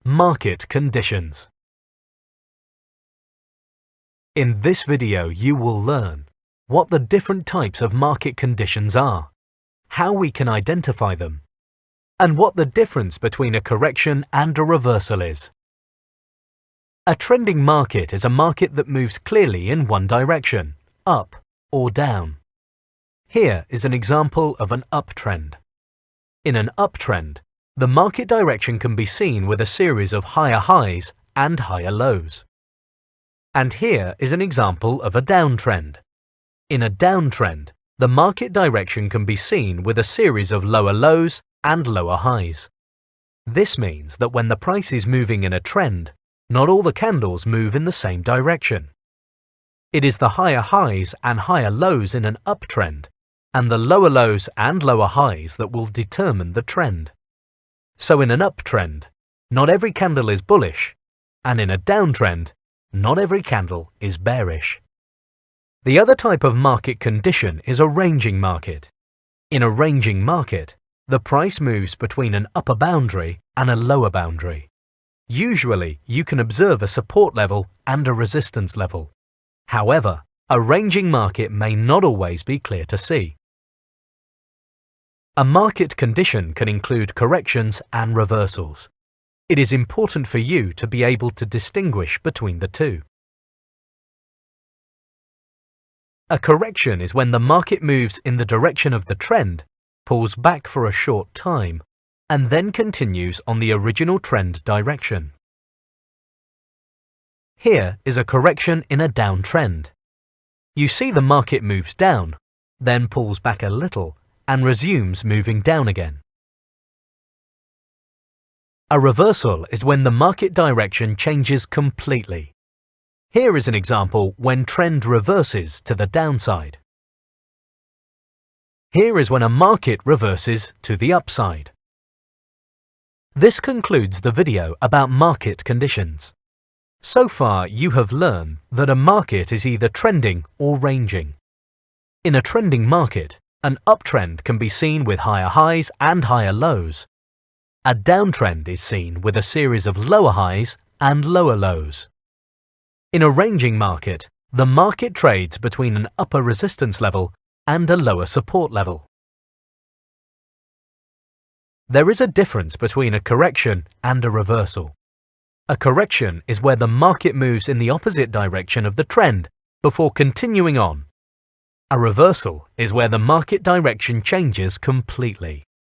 Market conditions. In this video you will learn what the different types of market conditions are, how we can identify them, and what the difference between a correction and a reversal is. A trending market is a market that moves clearly in one direction, up or down. Here is an example of an uptrend. In an uptrend, the market direction can be seen with a series of higher highs and higher lows. And here is an example of a downtrend. In a downtrend, the market direction can be seen with a series of lower lows and lower highs. This means that when the price is moving in a trend, not all the candles move in the same direction. It is the higher highs and higher lows in an uptrend and the lower lows and lower highs that will determine the trend. So in an uptrend, not every candle is bullish, and in a downtrend, not every candle is bearish. The other type of market condition is a ranging market. In a ranging market, the price moves between an upper boundary and a lower boundary. Usually, you can observe a support level and a resistance level. However, a ranging market may not always be clear to see. A market condition can include corrections and reversals. It is important for you to be able to distinguish between the two. A correction is when the market moves in the direction of the trend, pulls back for a short time, and then continues on the original trend direction. Here is a correction in a downtrend. You see the market moves down, then pulls back a little, and resumes moving down again. A reversal is when the market direction changes completely. Here is an example when trend reverses to the downside. Here is when a market reverses to the upside. This concludes the video about market conditions. So far, you have learned that a market is either trending or ranging. In a trending market, an uptrend can be seen with higher highs and higher lows. A downtrend is seen with a series of lower highs and lower lows. In a ranging market, the market trades between an upper resistance level and a lower support level. There is a difference between a correction and a reversal. A correction is where the market moves in the opposite direction of the trend before continuing on. A reversal is where the market direction changes completely.